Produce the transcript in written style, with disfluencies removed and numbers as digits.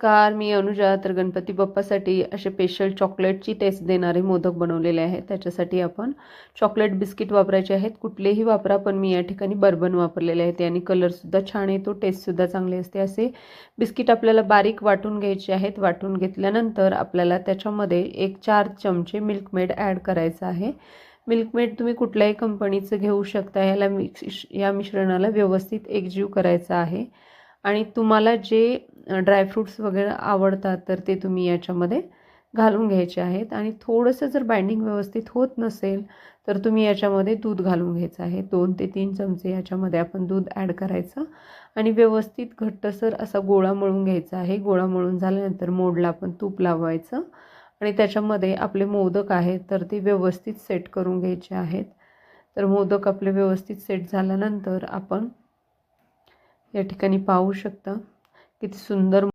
नमस्कार, मी अनुजा. तर गणपती बाप्पासाठी असे स्पेशल चॉकलेटची टेस्ट देणारे मोदक बनवलेले आहेत. त्याच्यासाठी आपण चॉकलेट बिस्किट वापरायचे आहेत. कुठलेही वापरा, पण मी या ठिकाणी बर्बन वापरलेले आहे. आणि कलरसुद्धा छान येतो, टेस्टसुद्धा चांगली असते. असे बिस्किट आपल्याला बारीक वाटून घ्यायचे आहेत. वाटून घेतल्यानंतर आपल्याला त्याच्यामध्ये 4 चमचे मिल्कमेड ॲड करायचं आहे. मिल्कमेड तुम्ही कुठल्याही कंपनीचं घेऊ शकता. या मिश्रणाला व्यवस्थित एकजीव करायचा आहे. आणि तुम्हाला जे ड्रायफ्रूट्स वगैरे आवडतात तर ते तुम्ही याच्यामध्ये घालून घ्यायचे आहेत. आणि थोडंसं जर बाइंडिंग व्यवस्थित होत नसेल तर तुम्ही याच्यामध्ये दूध घालून घ्यायचं आहे. 2 ते 3 चमचे याच्यामध्ये आपण दूध ॲड करायचं आणि व्यवस्थित घट्टसर असा गोळा मळून घ्यायचा आहे. गोळा मळून झाल्यानंतर मोडला आपण तूप लावायचं आणि त्याच्यामध्ये आपले मोदक आहेत तर ते व्यवस्थित सेट करून घ्यायचे आहेत. तर मोदक आपले व्यवस्थित सेट झाल्यानंतर आपण या ठिकाणी पाहू शकता किती सुंदर